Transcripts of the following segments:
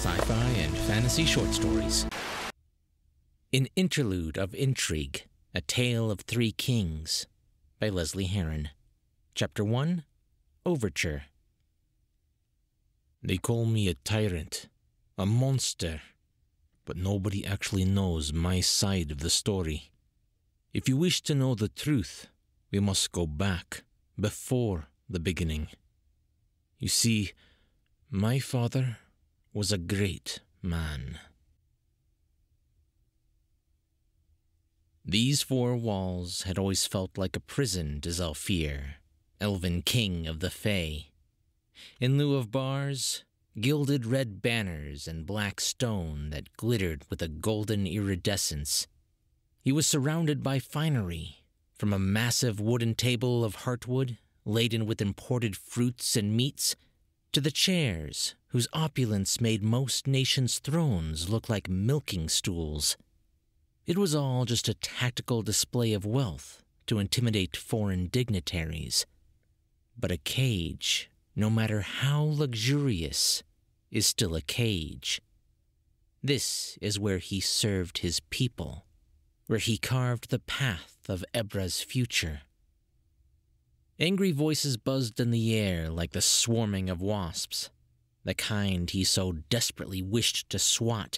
sci-fi and fantasy short stories. An Interlude of Intrigue, A Tale of Three Kings, by Lesley Herron. Chapter 1, Overture. They call me a tyrant, a monster, but nobody actually knows my side of the story. If you wish to know the truth, we must go back, before the beginning. You see, my father was a great man. These four walls had always felt like a prison to Zhalfir, elven king of the Fae. In lieu of bars, gilded red banners and black stone that glittered with a golden iridescence. He was surrounded by finery, from a massive wooden table of heartwood laden with imported fruits and meats, to the chairs whose opulence made most nations' thrones look like milking stools. It was all just a tactical display of wealth to intimidate foreign dignitaries. But a cage, no matter how luxurious, is still a cage. This is where he served his people, where he carved the path of Ebra's future. Angry voices buzzed in the air like the swarming of wasps, the kind he so desperately wished to swat,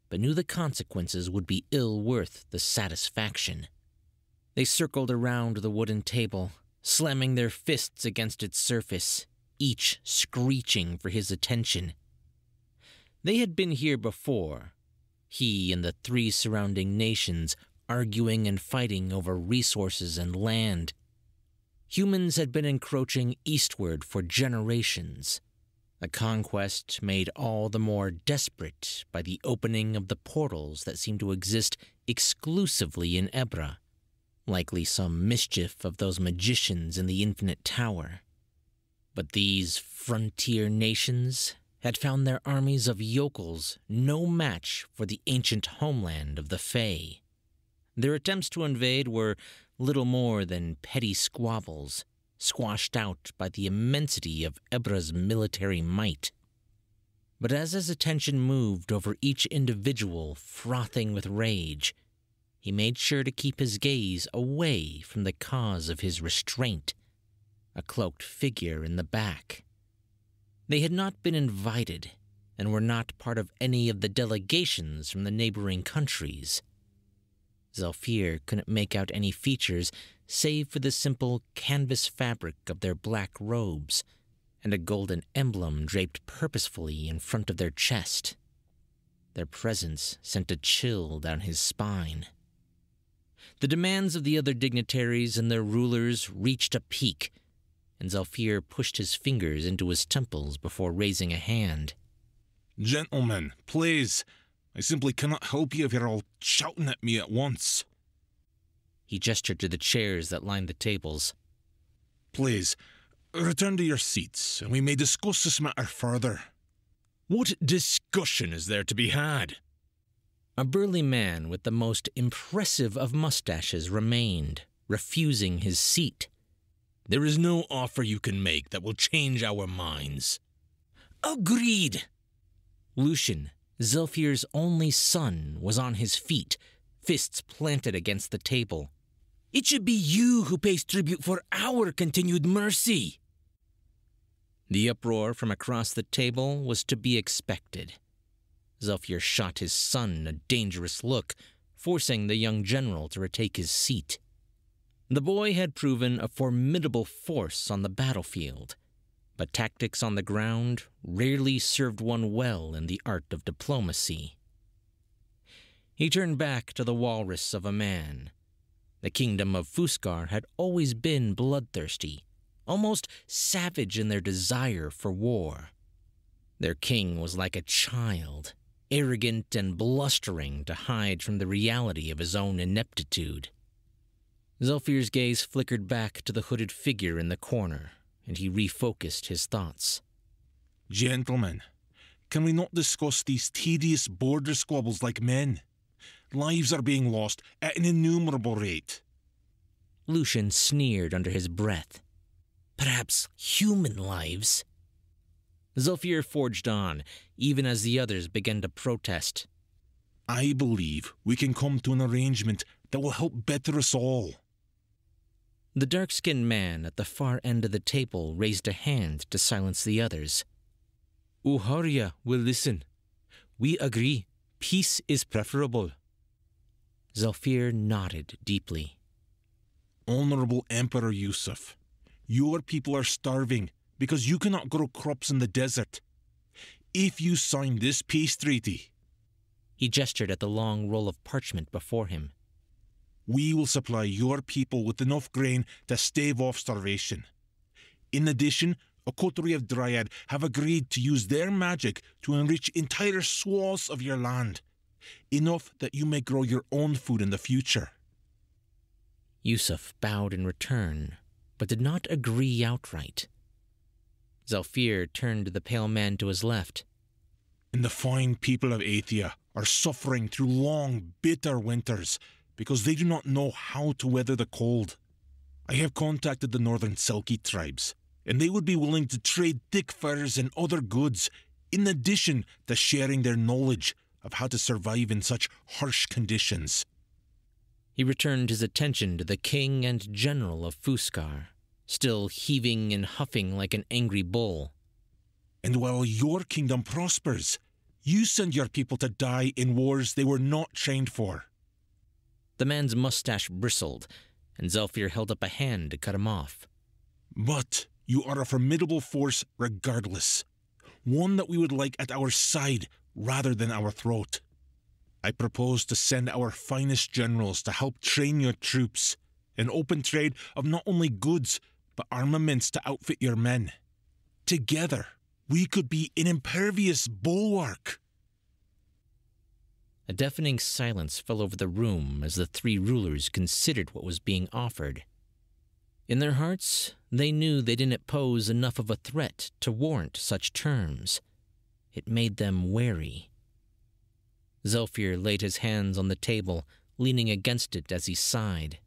but knew the consequences would be ill worth the satisfaction. They circled around the wooden table, slamming their fists against its surface, each screeching for his attention. They had been here before, he and the three surrounding nations arguing and fighting over resources and land. Humans had been encroaching eastward for generations, a conquest made all the more desperate by the opening of the portals that seemed to exist exclusively in Ebra, likely some mischief of those magicians in the Infinite Tower. But these frontier nations had found their armies of yokels no match for the ancient homeland of the Fae. Their attempts to invade were little more than petty squabbles, squashed out by the immensity of Ebra's military might. But as his attention moved over each individual frothing with rage, he made sure to keep his gaze away from the cause of his restraint, a cloaked figure in the back. They had not been invited and were not part of any of the delegations from the neighboring countries. Zhalfir couldn't make out any features save for the simple canvas fabric of their black robes and a golden emblem draped purposefully in front of their chest. Their presence sent a chill down his spine. The demands of the other dignitaries and their rulers reached a peak, and Zhalfir pushed his fingers into his temples before raising a hand. Gentlemen, please. I simply cannot help you if you're all shouting at me at once. He gestured to the chairs that lined the tables. Please, return to your seats, and we may discuss this matter further. What discussion is there to be had? A burly man with the most impressive of mustaches remained, refusing his seat. There is no offer you can make that will change our minds. Agreed! Lucian, Zhalfir's only son, was on his feet, fists planted against the table. It should be you who pays tribute for our continued mercy. The uproar from across the table was to be expected. Zhalfir shot his son a dangerous look, forcing the young general to retake his seat. The boy had proven a formidable force on the battlefield, but tactics on the ground rarely served one well in the art of diplomacy. He turned back to the walrus of a man. The kingdom of Fuscar had always been bloodthirsty, almost savage in their desire for war. Their king was like a child, arrogant and blustering to hide from the reality of his own ineptitude. Zhalfir's gaze flickered back to the hooded figure in the corner, and he refocused his thoughts. Gentlemen, can we not discuss these tedious border squabbles like men? Lives are being lost at an innumerable rate. Lucian sneered under his breath. Perhaps human lives? Zhalfir forged on, even as the others began to protest. I believe we can come to an arrangement that will help better us all. The dark-skinned man at the far end of the table raised a hand to silence the others. Uharya will listen. We agree. Peace is preferable. Zhalfir nodded deeply. Honorable Emperor Yusuf, your people are starving because you cannot grow crops in the desert. If you sign this peace treaty, he gestured at the long roll of parchment before him, we will supply your people with enough grain to stave off starvation. In addition, a coterie of Dryad have agreed to use their magic to enrich entire swaths of your land, enough that you may grow your own food in the future. Yusuf bowed in return, but did not agree outright. Zhalfir turned to the pale man to his left. And the fine people of Athia are suffering through long, bitter winters because they do not know how to weather the cold. I have contacted the northern Selkie tribes, and they would be willing to trade thick furs and other goods, in addition to sharing their knowledge of how to survive in such harsh conditions. He returned his attention to the king and general of Fuscar, still heaving and huffing like an angry bull. And while your kingdom prospers, you send your people to die in wars they were not trained for. The man's mustache bristled, and Zhalfir held up a hand to cut him off. But you are a formidable force regardless, one that we would like at our side rather than our throat. I propose to send our finest generals to help train your troops, an open trade of not only goods, but armaments to outfit your men. Together, we could be an impervious bulwark. A deafening silence fell over the room as the three rulers considered what was being offered. In their hearts, they knew they didn't pose enough of a threat to warrant such terms. It made them wary. Zhalfir laid his hands on the table, leaning against it as he sighed.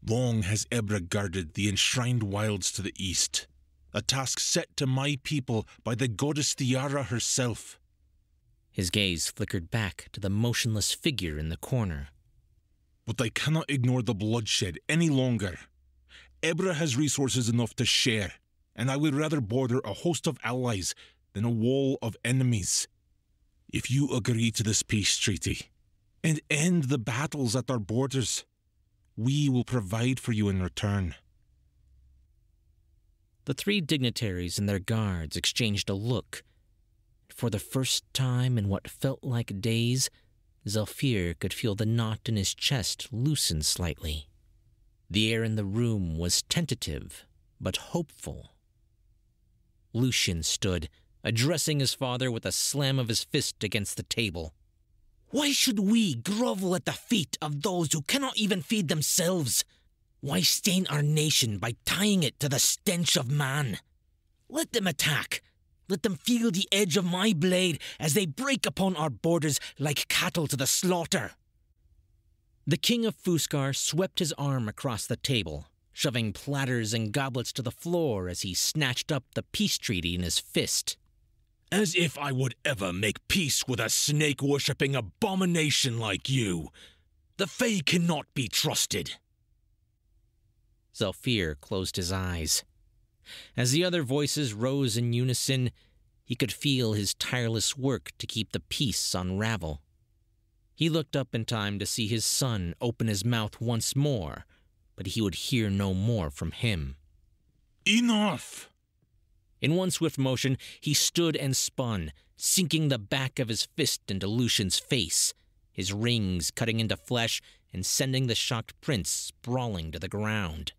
Long has Ebra guarded the enshrined wilds to the east, a task set to my people by the goddess Tiara herself. His gaze flickered back to the motionless figure in the corner. But I cannot ignore the bloodshed any longer. Ebra has resources enough to share, and I would rather border a host of allies than a wall of enemies. If you agree to this peace treaty and end the battles at our borders, we will provide for you in return. The three dignitaries and their guards exchanged a look. For the first time in what felt like days, Zhalfir could feel the knot in his chest loosen slightly. The air in the room was tentative, but hopeful. Lucian stood, addressing his father with a slam of his fist against the table. Why should we grovel at the feet of those who cannot even feed themselves? Why stain our nation by tying it to the stench of man? Let them attack. Let them feel the edge of my blade as they break upon our borders like cattle to the slaughter. The king of Fuscar swept his arm across the table, shoving platters and goblets to the floor as he snatched up the peace treaty in his fist. As if I would ever make peace with a snake-worshipping abomination like you. The Fae cannot be trusted. Zhalfir closed his eyes. As the other voices rose in unison, he could feel his tireless work to keep the peace unravel. He looked up in time to see his son open his mouth once more, but he would hear no more from him. Enough! In one swift motion, he stood and spun, sinking the back of his fist into Lucian's face, his rings cutting into flesh and sending the shocked prince sprawling to the ground.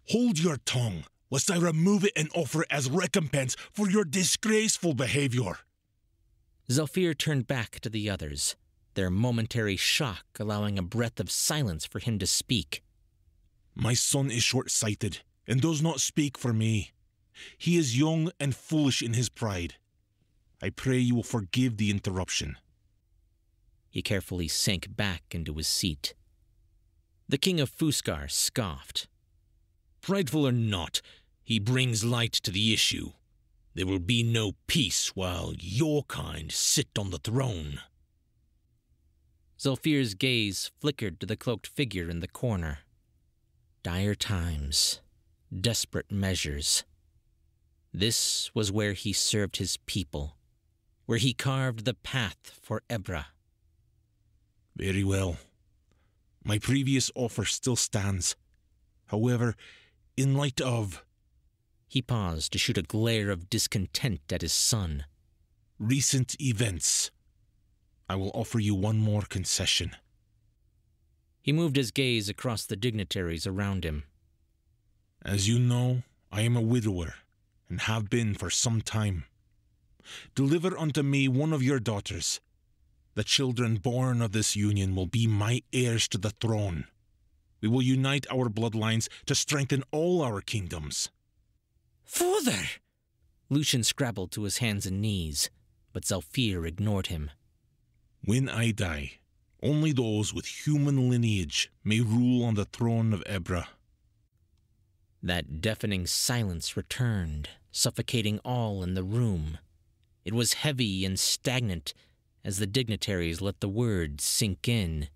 Hold your tongue, lest I remove it and offer it as recompense for your disgraceful behavior. Zhalfir turned back to the others, their momentary shock allowing a breath of silence for him to speak. My son is short-sighted and does not speak for me. He is young and foolish in his pride. I pray you will forgive the interruption. He carefully sank back into his seat. The king of Fuscar scoffed. Prideful or not, he brings light to the issue. There will be no peace while your kind sit on the throne. Zhalfir's gaze flickered to the cloaked figure in the corner. Dire times, desperate measures. This was where he served his people, where he carved the path for Ebra. Very well. My previous offer still stands. However, in light of... He paused to shoot a glare of discontent at his son. Recent events. I will offer you one more concession. He moved his gaze across the dignitaries around him. As you know, I am a widower, and have been for some time. Deliver unto me one of your daughters. The children born of this union will be my heirs to the throne. We will unite our bloodlines to strengthen all our kingdoms. Father! Lucian scrabbled to his hands and knees, but Zhalfir ignored him. When I die, only those with human lineage may rule on the throne of Ebra. That deafening silence returned, suffocating all in the room. It was heavy and stagnant as the dignitaries let the words sink in.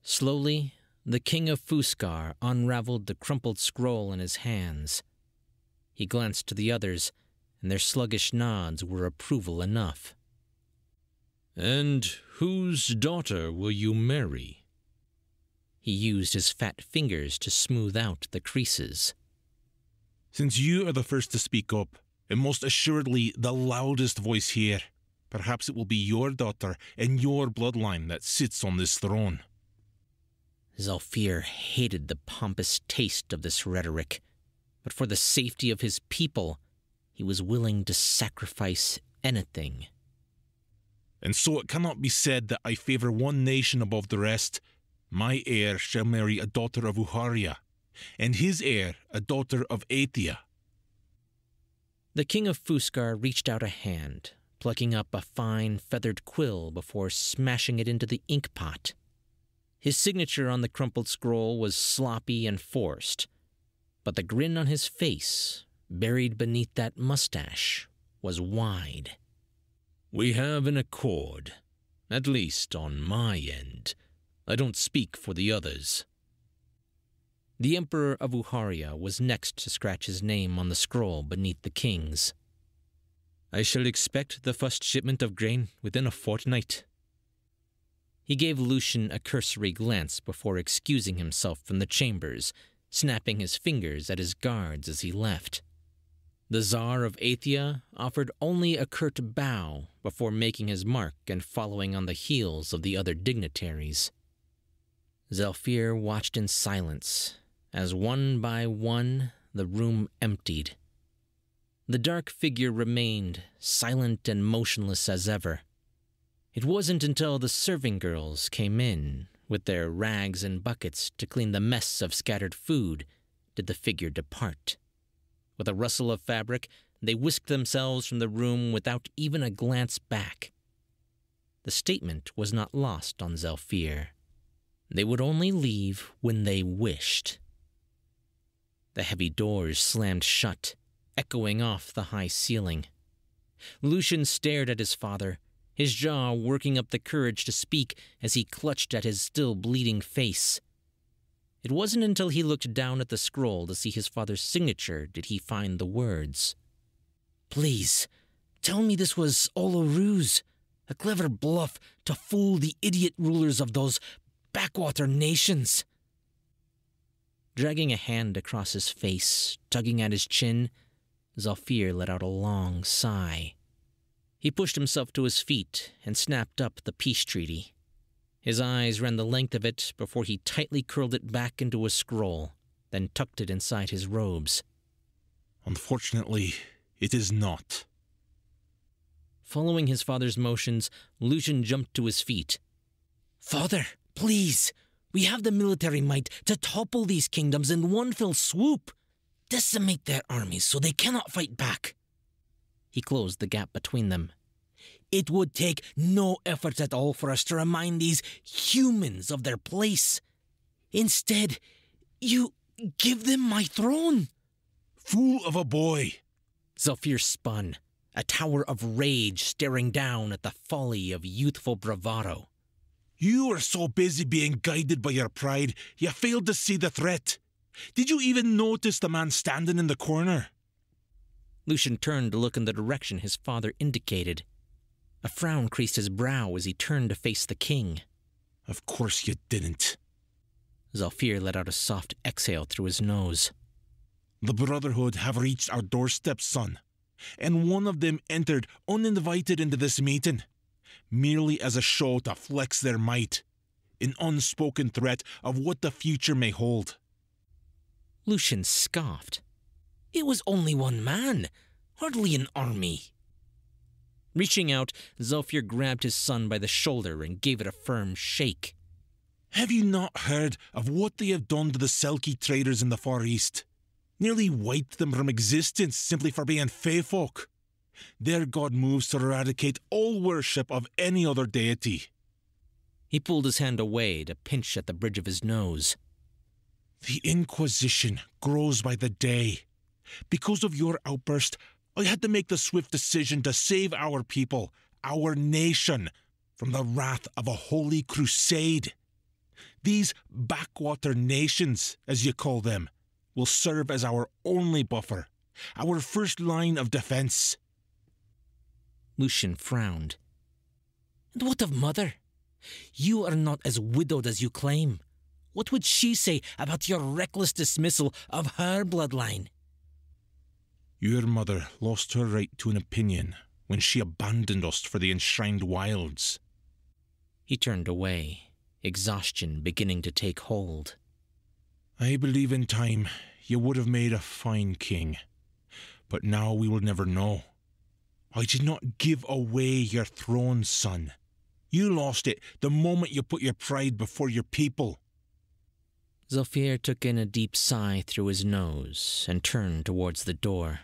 Slowly, the king of Fuscar unraveled the crumpled scroll in his hands. He glanced to the others, and their sluggish nods were approval enough. And whose daughter will you marry? He used his fat fingers to smooth out the creases. Since you are the first to speak up, and most assuredly the loudest voice here, perhaps it will be your daughter and your bloodline that sits on this throne. Zhalfir hated the pompous taste of this rhetoric, but for the safety of his people, he was willing to sacrifice anything. And so it cannot be said that I favor one nation above the rest. My heir shall marry a daughter of Uharia, and his heir a daughter of Aethia. The king of Fuscar reached out a hand, plucking up a fine feathered quill before smashing it into the ink pot. His signature on the crumpled scroll was sloppy and forced, but the grin on his face, buried beneath that mustache, was wide. We have an accord, at least on my end. I don't speak for the others. The Emperor of Uharia was next to scratch his name on the scroll beneath the king's. I shall expect the first shipment of grain within a fortnight. He gave Lucian a cursory glance before excusing himself from the chambers, snapping his fingers at his guards as he left. The Tsar of Aethia offered only a curt bow before making his mark and following on the heels of the other dignitaries. Zhalfir watched in silence as one by one the room emptied. The dark figure remained silent and motionless as ever. It wasn't until the serving girls came in with their rags and buckets to clean the mess of scattered food did the figure depart. With a rustle of fabric, they whisked themselves from the room without even a glance back. The statement was not lost on Zhalfir. They would only leave when they wished. The heavy doors slammed shut, echoing off the high ceiling. Lucian stared at his father, his jaw working up the courage to speak as he clutched at his still bleeding face. It wasn't until he looked down at the scroll to see his father's signature did he find the words. "Please, tell me this was all a ruse, a clever bluff to fool the idiot rulers of those backwater nations." Dragging a hand across his face, tugging at his chin, Zhalfir let out a long sigh. He pushed himself to his feet and snapped up the peace treaty. His eyes ran the length of it before he tightly curled it back into a scroll, then tucked it inside his robes. Unfortunately, it is not. Following his father's motions, Lucian jumped to his feet. "Father, please, we have the military might to topple these kingdoms in one fell swoop. Decimate their armies so they cannot fight back." He closed the gap between them. "It would take no effort at all for us to remind these humans of their place. Instead, you give them my throne." Fool of a boy! Zalfir spun, a tower of rage staring down at the folly of youthful bravado. You were so busy being guided by your pride, you failed to see the threat. Did you even notice the man standing in the corner? Lucian turned to look in the direction his father indicated. A frown creased his brow as he turned to face the king. Of course you didn't. Zalfir let out a soft exhale through his nose. The Brotherhood have reached our doorstep, son, and one of them entered uninvited into this meeting, merely as a show to flex their might, an unspoken threat of what the future may hold. Lucian scoffed. It was only one man, hardly an army. Reaching out, Zalfir grabbed his son by the shoulder and gave it a firm shake. Have you not heard of what they have done to the Selkie traders in the Far East? Nearly wiped them from existence simply for being fae folk. Their god moves to eradicate all worship of any other deity. He pulled his hand away to pinch at the bridge of his nose. The Inquisition grows by the day. Because of your outburst, I had to make the swift decision to save our people, our nation, from the wrath of a holy crusade. These backwater nations, as you call them, will serve as our only buffer, our first line of defense. Lucian frowned. And what of Mother? You are not as widowed as you claim. What would she say about your reckless dismissal of her bloodline? Your mother lost her right to an opinion when she abandoned us for the enshrined wilds. He turned away, exhaustion beginning to take hold. I believe in time you would have made a fine king, but now we will never know. I did not give away your throne, son. You lost it the moment you put your pride before your people. Zalfir took in a deep sigh through his nose and turned towards the door.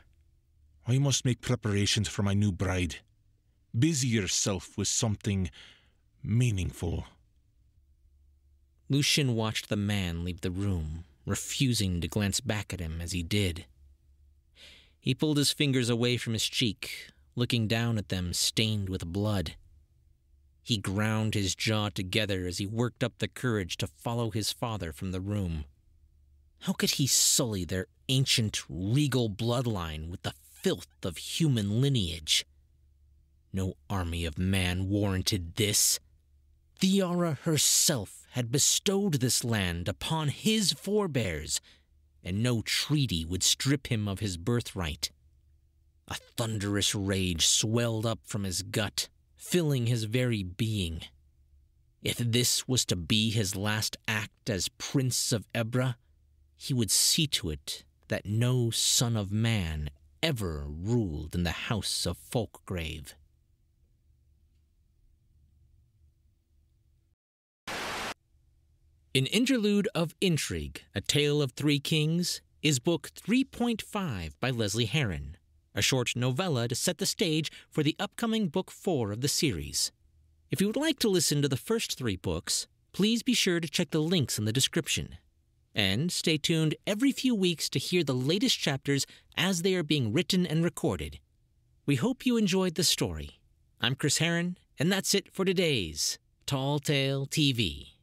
I must make preparations for my new bride. Busy yourself with something meaningful. Lucian watched the man leave the room, refusing to glance back at him as he did. He pulled his fingers away from his cheek, looking down at them stained with blood. He ground his jaw together as he worked up the courage to follow his father from the room. How could he sully their ancient, regal bloodline with the filth of human lineage? No army of man warranted this. Theara herself had bestowed this land upon his forebears, and no treaty would strip him of his birthright. A thunderous rage swelled up from his gut, filling his very being. If this was to be his last act as Prince of Ebra, he would see to it that no son of man ever ruled in the house of Folkgrave. An Interlude of Intrigue, A Tale of Three Kings, is book 3.5 by Lesley Herron, a short novella to set the stage for the upcoming book 4 of the series. If you would like to listen to the first 3 books, please be sure to check the links in the description. And stay tuned every few weeks to hear the latest chapters as they are being written and recorded. We hope you enjoyed the story. I'm Chris Herron, and that's it for today's Tall Tale TV.